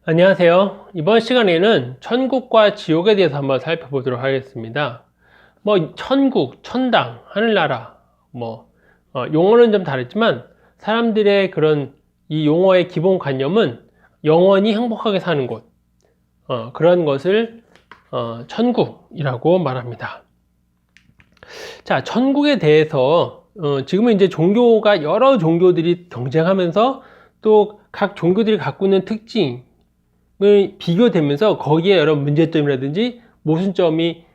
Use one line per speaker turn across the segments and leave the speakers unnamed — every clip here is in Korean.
안녕하세요. 이번 시간에는 천국과 지옥에 대해서 한번 살펴보도록 하겠습니다. 천국, 천당, 하늘나라, 용어는 좀 다르지만 사람들의 그런 이 용어의 기본 관념은 영원히 행복하게 사는 곳, 그런 것을 천국이라고 말합니다. 자, 천국에 대해서 지금은 이제 종교가 여러 종교들이 경쟁하면서 또 각 종교들이 갖고 있는 특징 비교되면서 거기에 여러 문제점이라든지 모순점이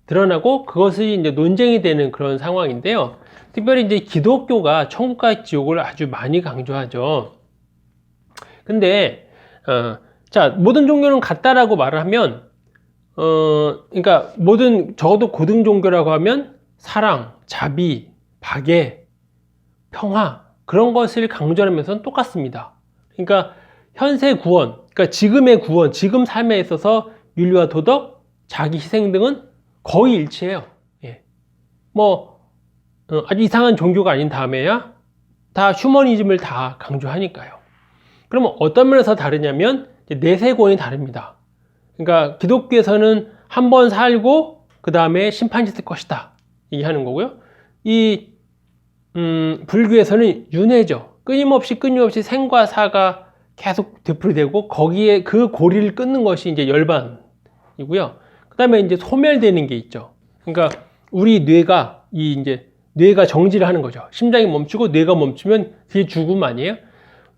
드러나고 그것이 이제 논쟁이 되는 그런 상황인데요. 특별히 이제 기독교가 천국과 지옥을 아주 많이 강조하죠. 근데 자, 모든 종교는 같다라고 말을 하면 그러니까 적어도 고등 종교라고 하면 사랑, 자비, 박애, 평화 그런 것을 강조하면서는 똑같습니다. 그러니까 현세 구원, 그러니까 지금의 구원, 지금 삶에 있어서 윤리와 도덕, 자기 희생 등은 거의 일치해요. 예. 아주 이상한 종교가 아닌 다음에야 다 휴머니즘을 다 강조하니까요. 그러면 어떤 면에서 다르냐면 내세권이 다릅니다. 그러니까 기독교에서는 한 번 살고 그 다음에 심판이 있을 것이다 얘기하는 거고요. 이 불교에서는 윤회죠. 끊임없이 생과 사가 계속 되풀이되고 거기에 그 고리를 끊는 것이 이제 열반이고요. 그 다음에 이제 소멸되는 게 있죠. 그러니까 우리 뇌가 정지를 하는 거죠. 심장이 멈추고 뇌가 멈추면 그게 죽음 아니에요?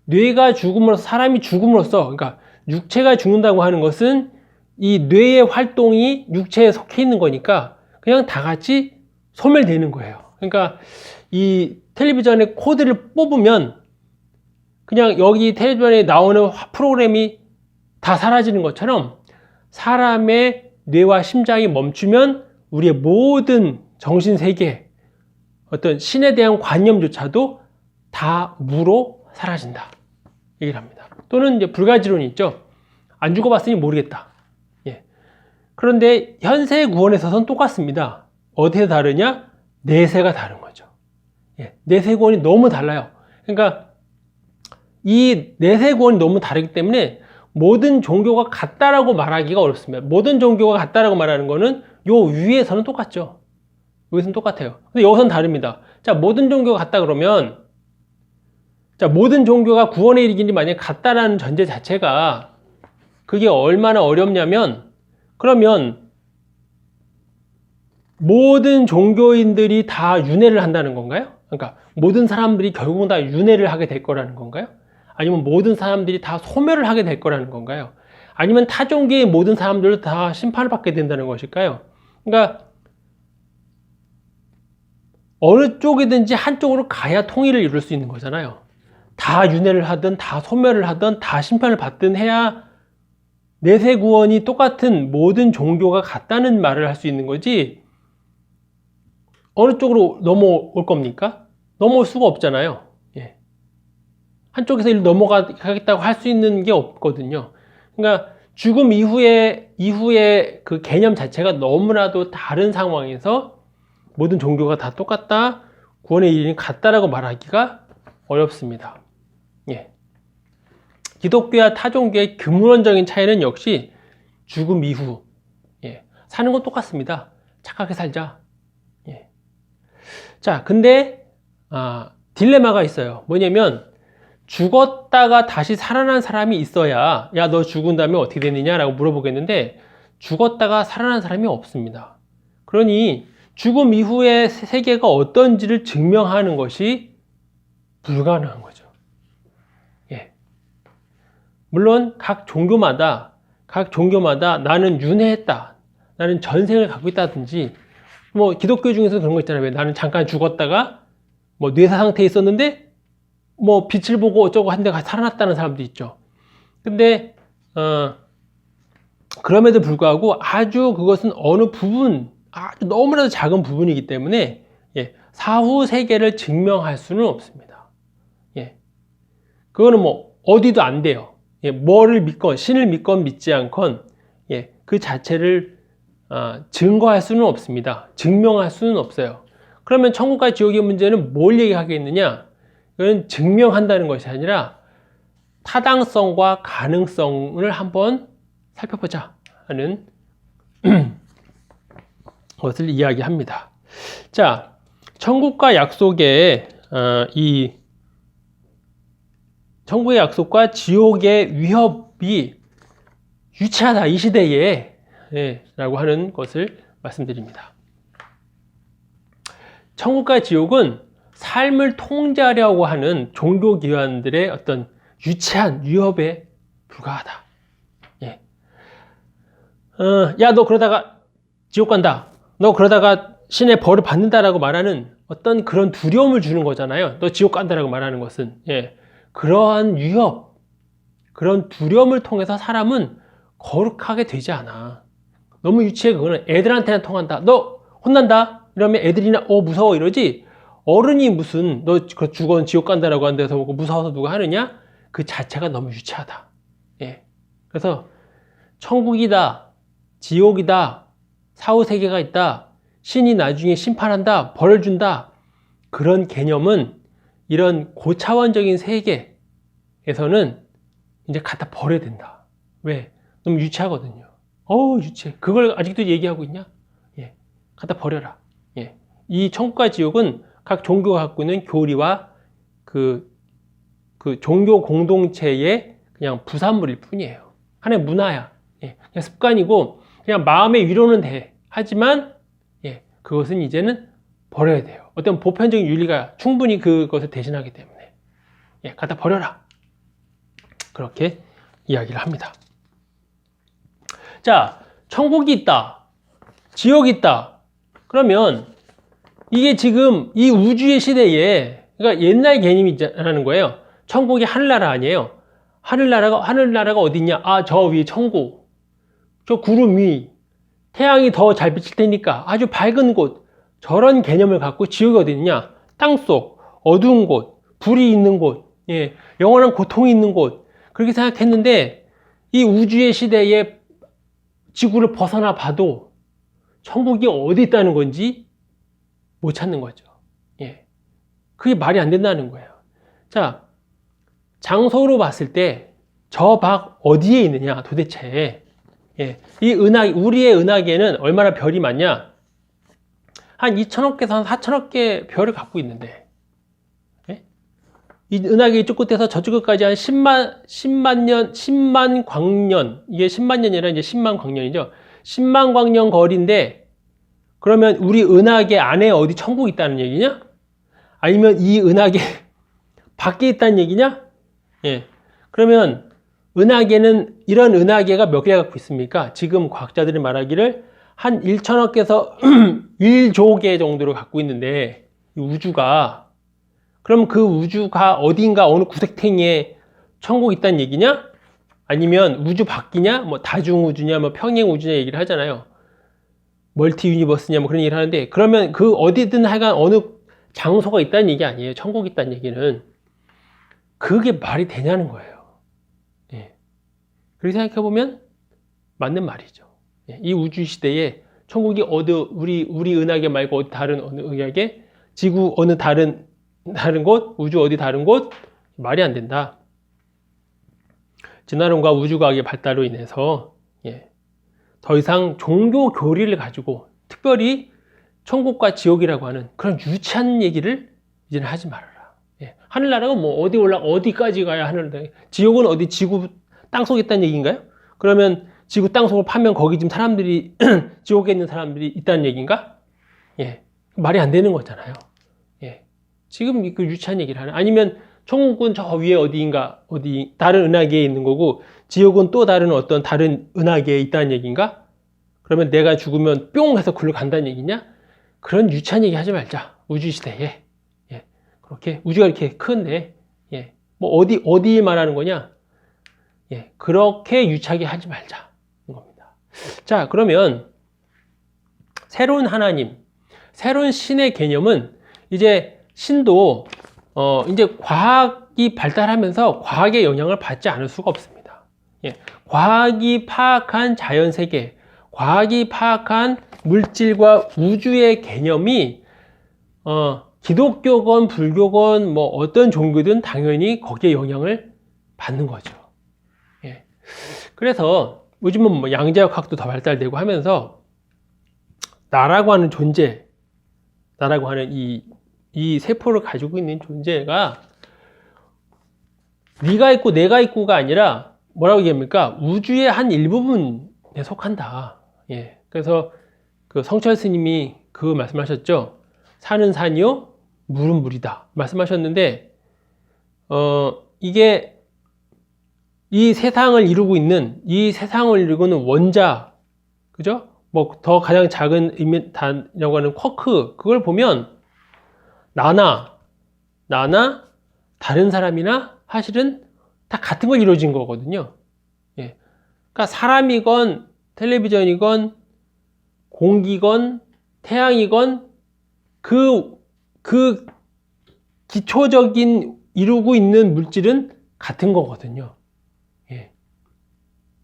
뇌가 죽음으로써 사람이 죽음으로써 그러니까 육체가 죽는다고 하는 것은 이 뇌의 활동이 육체에 속해 있는 거니까 그냥 다 같이 소멸되는 거예요. 그러니까 이 텔레비전의 코드를 뽑으면 그냥 여기 텔레비전에 나오는 프로그램이 다 사라지는 것처럼 사람의 뇌와 심장이 멈추면 우리의 모든 정신세계, 어떤 신에 대한 관념조차도 다 무로 사라진다. 얘기를 합니다. 또는 이제 불가지론이 있죠. 안 죽어봤으니 모르겠다. 예. 그런데 현세 구원에 있어서는 똑같습니다. 어디에 다르냐? 내세가 다른 거죠. 예. 내세 구원이 너무 달라요. 그러니까 이 내세 구원이 너무 다르기 때문에 모든 종교가 같다라고 말하기가 어렵습니다. 모든 종교가 같다라고 말하는 거는 요 위에서는 똑같죠. 여기서는 똑같아요. 근데 여기서는 다릅니다. 자, 모든 종교가 같다 그러면 자, 모든 종교가 구원에 이르기니 만약에 같다라는 전제 자체가 그게 얼마나 어렵냐면 그러면 모든 종교인들이 다 윤회를 한다는 건가요? 그러니까 모든 사람들이 결국은 다 윤회를 하게 될 거라는 건가요? 아니면 모든 사람들이 다 소멸을 하게 될 거라는 건가요? 아니면 타 종교의 모든 사람들도 다 심판을 받게 된다는 것일까요? 그러니까 어느 쪽이든지 한쪽으로 가야 통일을 이룰 수 있는 거잖아요. 다 윤회를 하든 다 소멸을 하든 다 심판을 받든 해야 내세 구원이 똑같은 모든 종교가 같다는 말을 할 수 있는 거지 어느 쪽으로 넘어올 겁니까? 넘어올 수가 없잖아요. 예. 한쪽에서 이리 넘어가겠다고 할 수 있는 게 없거든요. 그러니까 죽음 이후에 그 개념 자체가 너무나도 다른 상황에서 모든 종교가 다 똑같다, 구원의 이름이 같다라고 말하기가 어렵습니다. 예. 기독교와 타 종교의 근원적인 차이는 역시 죽음 이후 사는 건 똑같습니다. 착하게 살자. 예. 자, 근데 딜레마가 있어요. 뭐냐면 죽었다가 다시 살아난 사람이 있어야 야, 너 죽은 다음에 어떻게 되느냐라고 물어보겠는데 죽었다가 살아난 사람이 없습니다. 그러니 죽음 이후의 세계가 어떤지를 증명하는 것이 불가능한 거죠. 예. 물론 각 종교마다 나는 윤회했다, 나는 전생을 갖고 있다든지 기독교 중에서 그런 거 있잖아요. 왜 나는 잠깐 죽었다가 뇌사 상태에 있었는데 빛을 보고 어쩌고 한데 살아났다는 사람도 있죠. 근데 그럼에도 불구하고 아주 그것은 어느 부분, 아주 너무나도 작은 부분이기 때문에 사후 세계를 증명할 수는 없습니다. 그거는 어디도 안 돼요. 뭐를 믿건 신을 믿건 믿지 않건 그 자체를 증거할 수는 없습니다. 증명할 수는 없어요. 그러면 천국과 지옥의 문제는 뭘 얘기하겠느냐? 이건 증명한다는 것이 아니라 타당성과 가능성을 한번 살펴보자 하는 것을 이야기합니다. 자, 천국과 약속의 이 천국의 약속과 지옥의 위협이 유치하다 이 시대에 라고 하는 것을 말씀드립니다. 천국과 지옥은 삶을 통제하려고 하는 종교기관들의 어떤 유치한 위협에 불과하다. 예. 야, 너 그러다가 지옥 간다. 너 그러다가 신의 벌을 받는다라고 말하는 어떤 그런 두려움을 주는 거잖아요. 너 지옥 간다라고 말하는 것은. 예. 그러한 위협, 그런 두려움을 통해서 사람은 거룩하게 되지 않아. 너무 유치해. 그거는 애들한테나 통한다. 너 혼난다. 이러면 애들이나 무서워 이러지. 어른이 무슨 너 죽어 지옥 간다라고 한 데서 무서워서 누가 하느냐? 그 자체가 너무 유치하다. 예. 그래서 천국이다, 지옥이다, 사후세계가 있다, 신이 나중에 심판한다, 벌을 준다. 그런 개념은 이런 고차원적인 세계에서는 이제 갖다 버려야 된다. 왜? 너무 유치하거든요. 유치해. 그걸 아직도 얘기하고 있냐? 예. 갖다 버려라. 예. 이 천국과 지옥은 각 종교가 갖고 있는 교리와 그 종교 공동체의 그냥 부산물일 뿐이에요. 하나의 문화야. 예. 그냥 습관이고, 그냥 마음의 위로는 돼. 하지만, 예. 그것은 이제는 버려야 돼요. 어떤 보편적인 윤리가 충분히 그것을 대신하기 때문에. 예. 갖다 버려라. 그렇게 이야기를 합니다. 자, 천국이 있다. 지옥이 있다. 그러면 이게 지금 이 우주의 시대에, 그러니까 옛날 개념이라는 거예요. 천국이 하늘나라 아니에요. 하늘나라가 어디 있냐? 저 위에 천국. 저 구름 위. 태양이 더 잘 비칠 테니까 아주 밝은 곳. 저런 개념을 갖고 지옥이 어디 있냐? 땅속, 어두운 곳, 불이 있는 곳, 예, 영원한 고통이 있는 곳. 그렇게 생각했는데 이 우주의 시대에 지구를 벗어나 봐도 천국이 어디 있다는 건지 못 찾는 거죠. 예. 그게 말이 안 된다는 거예요. 자, 장소로 봤을 때 저 밖 어디에 있느냐 도대체. 예. 이 우리의 은하계는 얼마나 별이 많냐? 한 2천억 개에서 한 4천억 개 별을 갖고 있는데, 예? 이 은하계 이쪽 끝에서 저쪽 끝까지 한 10만 광년, 이게 10만 년이 아니라 이제 10만 광년이죠. 10만 광년 거리인데, 그러면 우리 은하계 안에 어디 천국이 있다는 얘기냐? 아니면 이 은하계 밖에 있다는 얘기냐? 예. 그러면 은하계는, 이런 은하계가 몇 개 갖고 있습니까? 지금 과학자들이 말하기를 한 1천억 개에서 1조 개 정도를 갖고 있는데, 이 우주가, 그럼 그 우주가 어딘가 어느 구색탱이에 천국이 있다는 얘기냐? 아니면 우주 밖이냐? 뭐 다중우주냐, 뭐 평행우주냐 얘기를 하잖아요. 멀티 유니버스냐, 뭐 그런 얘기를 하는데, 그러면 그 어디든 하여간 어느 장소가 있다는 얘기 아니에요. 천국이 있다는 얘기는. 그게 말이 되냐는 거예요. 예. 그렇게 생각해보면 맞는 말이죠. 예. 이 우주 시대에 천국이 우리 은하계 말고 어디 다른 어느 은하계, 지구 어느 다른 곳, 우주 어디 다른 곳, 말이 안 된다. 진화론과 우주과학의 발달로 인해서, 예, 더 이상 종교 교리를 가지고 특별히 천국과 지옥이라고 하는 그런 유치한 얘기를 이제는 하지 말아라. 예, 하늘나라가 뭐 어디까지 가야 하늘나라, 지옥은 어디 지구 땅속에 있다는 얘기인가요? 그러면 지구 땅속을 파면 거기 지금 사람들이 지옥에 있는 사람들이 있다는 얘기인가? 예, 말이 안 되는 거잖아요. 예, 지금 그 유치한 얘기를 하는. 아니면 천국은 저 위에 어디 다른 은하계에 있는 거고, 지옥은 또 다른 은하계에 있다는 얘기인가? 그러면 내가 죽으면 뿅 해서 글로 간다는 얘기냐? 그런 유치한 얘기 하지 말자. 우주 시대에. 예. 그렇게 우주가 이렇게 큰데, 예. 뭐 어디 말하는 거냐? 예. 그렇게 유치하게 하지 말자. 겁니다. 자, 그러면 새로운 하나님, 새로운 신의 개념은 이제 신도 이제 과학이 발달하면서 과학의 영향을 받지 않을 수가 없습니다. 예. 과학이 파악한 자연 세계, 과학이 파악한 물질과 우주의 개념이 기독교건 불교건 뭐 어떤 종교든 당연히 거기에 영향을 받는 거죠. 예. 그래서 요즘은 뭐 양자역학도 더 발달되고 하면서 나라고 하는 존재, 나라고 하는 이 세포를 가지고 있는 존재가 네가 있고 내가 있고가 아니라 뭐라고 얘기합니까? 우주의 한 일부분에 속한다. 예. 그래서 그 성철 스님이 그 말씀하셨죠. 산은 산이요, 물은 물이다. 말씀하셨는데, 이게 이 세상을 이루고 있는, 이 세상을 이루고는 원자, 그죠? 뭐 더 가장 작은 단이라고 하는 쿼크, 그걸 보면 나나 다른 사람이나 사실은 다 같은 걸 이루어진 거거든요. 예. 그러니까 사람이건 텔레비전이건 공기건 태양이건 그 기초적인 이루고 있는 물질은 같은 거거든요. 예.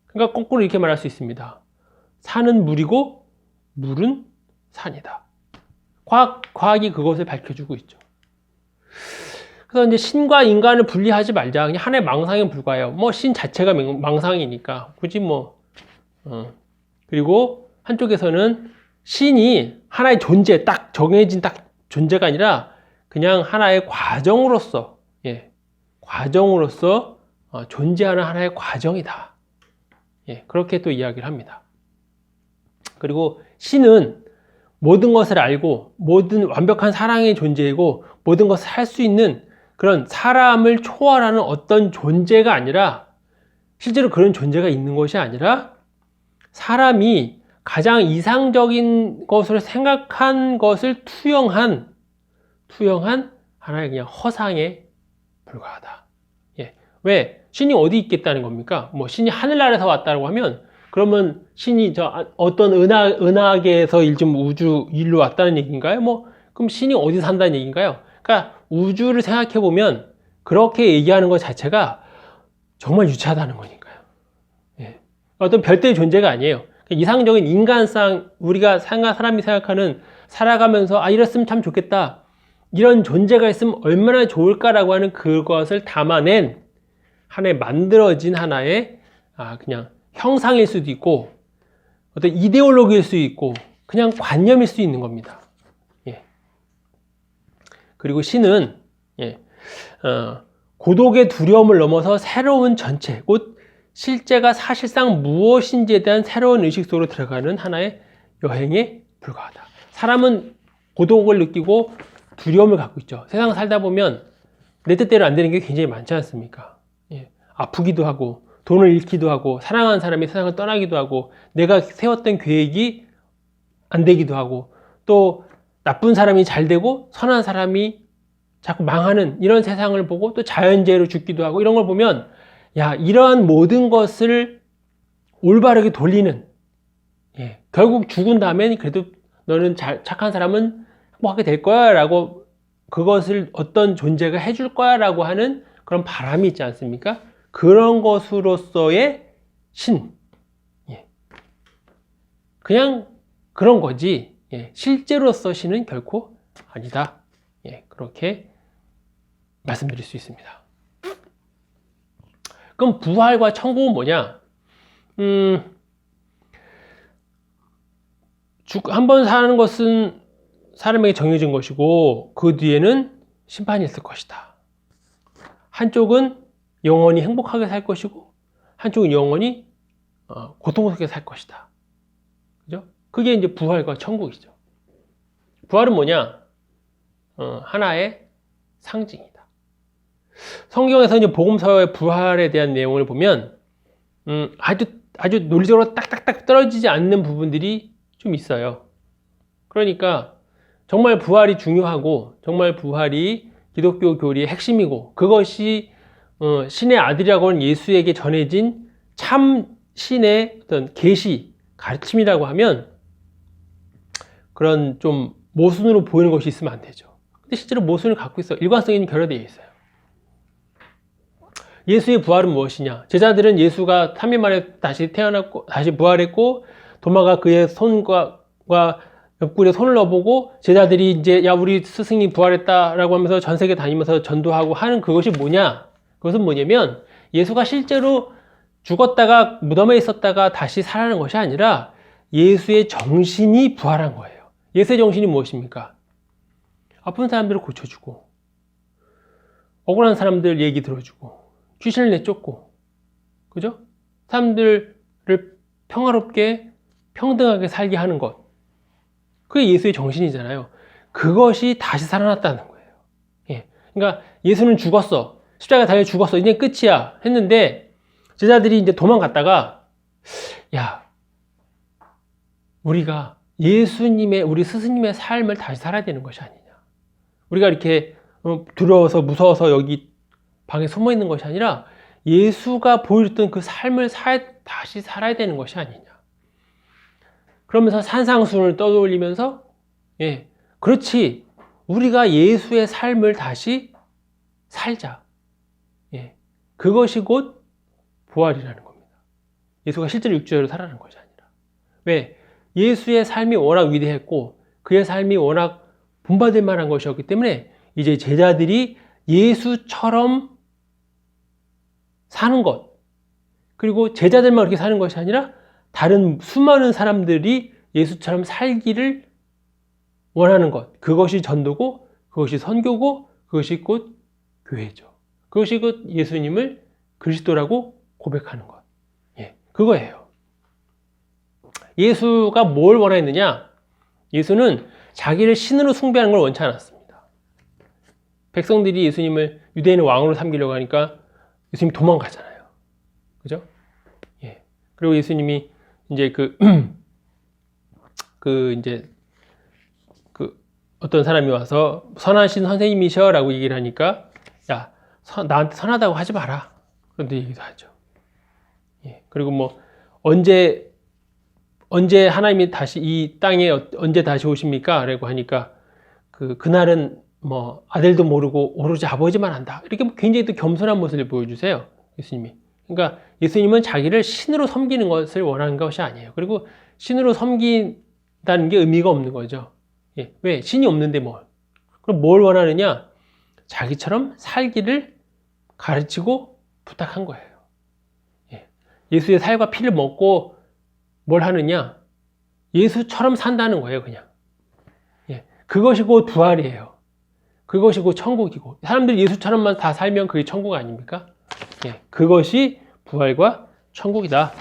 그러니까 거꾸로 이렇게 말할 수 있습니다. 산은 물이고 물은 산이다. 과학이 그것을 밝혀주고 있죠. 그래서 이제 신과 인간을 분리하지 말자. 그냥 하나의 망상에 불과해요. 뭐 신 자체가 망상이니까 굳이 뭐 그리고 한쪽에서는 신이 하나의 존재, 딱 정해진 딱 존재가 아니라 그냥 하나의 과정으로서, 예, 과정으로서 존재하는 하나의 과정이다. 예, 그렇게 또 이야기를 합니다. 그리고 신은 모든 것을 알고 모든 완벽한 사랑의 존재이고 모든 것을 할 수 있는 그런 사람을 초월하는 어떤 존재가 아니라 실제로 그런 존재가 있는 것이 아니라 사람이 가장 이상적인 것으로 생각한 것을 투영한 하나의 그냥 허상에 불과하다. 예. 왜? 신이 어디 있겠다는 겁니까? 뭐 신이 하늘나라에서 왔다고 하면 그러면 신이 어떤 은하계에서 좀 일로 왔다는 얘기인가요? 뭐 그럼 신이 어디 산다는 얘기인가요? 그러니까 우주를 생각해 보면 그렇게 얘기하는 것 자체가 정말 유치하다는 거니까요. 예. 어떤 별도의 존재가 아니에요. 이상적인 인간상 우리가 사람이 생각하는 살아가면서 이랬으면 참 좋겠다. 이런 존재가 있으면 얼마나 좋을까라고 하는 그것을 담아낸 하나의 만들어진 하나의 그냥 형상일 수도 있고 어떤 이데올로기일 수도 있고 그냥 관념일 수 있는 겁니다. 예. 그리고 신은 고독의 두려움을 넘어서 새로운 전체, 곧 실제가 사실상 무엇인지에 대한 새로운 의식 속으로 들어가는 하나의 여행에 불과하다. 사람은 고독을 느끼고 두려움을 갖고 있죠. 세상 살다 보면 내 뜻대로 안 되는 게 굉장히 많지 않습니까? 예. 아프기도 하고 돈을 잃기도 하고 사랑하는 사람이 세상을 떠나기도 하고 내가 세웠던 계획이 안 되기도 하고 또 나쁜 사람이 잘 되고 선한 사람이 자꾸 망하는 이런 세상을 보고 또 자연재해로 죽기도 하고 이런 걸 보면 이러한 모든 것을 올바르게 돌리는, 예, 결국 죽은 다음엔 그래도 너는 착한 사람은 행복하게 될 거야 라고 그것을 어떤 존재가 해줄 거야 라고 하는 그런 바람이 있지 않습니까? 그런 것으로서의 신, 예. 그냥 그런 거지, 예. 실제로서 신은 결코 아니다. 예. 그렇게 말씀드릴 수 있습니다. 그럼 부활과 천국은 뭐냐? 한 번 사는 것은 사람에게 정해진 것이고 그 뒤에는 심판이 있을 것이다. 한쪽은 영원히 행복하게 살 것이고 한쪽은 영원히 고통스럽게 살 것이다. 그죠? 그게 이제 부활과 천국이죠. 부활은 뭐냐? 하나의 상징이다. 성경에서 이제 복음서의 부활에 대한 내용을 보면 아주 논리적으로 딱딱딱 떨어지지 않는 부분들이 좀 있어요. 그러니까 정말 부활이 중요하고 정말 부활이 기독교 교리의 핵심이고 그것이 신의 아들이라고 하는 예수에게 전해진 참 신의 어떤 계시, 가르침이라고 하면 그런 좀 모순으로 보이는 것이 있으면 안 되죠. 근데 실제로 모순을 갖고 있어. 일관성이 결여되어 있어요. 예수의 부활은 무엇이냐? 제자들은 예수가 3일 만에 다시 태어났고 다시 부활했고 도마가 그의 손과 옆구리에 손을 넣어보고 제자들이 이제 우리 스승이 부활했다라고 하면서 전 세계 다니면서 전도하고 하는 그것이 뭐냐? 그것은 뭐냐면 예수가 실제로 죽었다가 무덤에 있었다가 다시 살아난 것이 아니라 예수의 정신이 부활한 거예요. 예수의 정신이 무엇입니까? 아픈 사람들을 고쳐주고, 억울한 사람들 얘기 들어주고, 귀신을 내쫓고, 그죠? 사람들을 평화롭게 평등하게 살게 하는 것. 그게 예수의 정신이잖아요. 그것이 다시 살아났다는 거예요. 예. 그러니까 예수는 죽었어. 십자가 달려 죽었어. 이제 끝이야. 했는데 제자들이 이제 도망갔다가 야, 우리가 예수님의 우리 스승님의 삶을 다시 살아야 되는 것이 아니냐. 우리가 이렇게 두려워서 무서워서 여기 방에 숨어 있는 것이 아니라 예수가 보여줬던 그 삶을 다시 살아야 되는 것이 아니냐. 그러면서 산상수훈을 떠올리면서 예, 그렇지. 우리가 예수의 삶을 다시 살자. 예, 그것이 곧 부활이라는 겁니다. 예수가 실제로 육체로 살아난 것이 아니라. 왜? 예수의 삶이 워낙 위대했고 그의 삶이 워낙 본받을 만한 것이었기 때문에 이제 제자들이 예수처럼 사는 것, 그리고 제자들만 그렇게 사는 것이 아니라 다른 수많은 사람들이 예수처럼 살기를 원하는 것, 그것이 전도고 그것이 선교고 그것이 곧 교회죠. 그것이 곧 예수님을 그리스도라고 고백하는 것. 예, 그거예요. 예수가 뭘 원했느냐? 예수는 자기를 신으로 숭배하는 걸 원치 않았습니다. 백성들이 예수님을 유대인의 왕으로 삼기려고 하니까 예수님이 도망가잖아요. 그죠? 예. 그리고 예수님이 이제 어떤 사람이 와서 선하신 선생님이셔라고 얘기를 하니까 야, 나한테 선하다고 하지 마라. 그런데 얘기도 하죠. 예. 그리고 뭐 언제 하나님이 다시 이 땅에 언제 다시 오십니까? 라고 하니까 그날은 뭐 아들도 모르고 오로지 아버지만 안다. 이렇게 굉장히 또 겸손한 모습을 보여주세요. 예수님이. 그러니까 예수님은 자기를 신으로 섬기는 것을 원하는 것이 아니에요. 그리고 신으로 섬긴다는 게 의미가 없는 거죠. 예. 왜? 신이 없는데 뭘. 그럼 뭘 원하느냐? 자기처럼 살기를 가르치고 부탁한 거예요. 예. 예수의 살과 피를 먹고 뭘 하느냐? 예수처럼 산다는 거예요, 그냥. 예. 그것이 곧 부활이에요. 그것이 곧 천국이고. 사람들이 예수처럼만 다 살면 그게 천국 아닙니까? 예. 그것이 부활과 천국이다.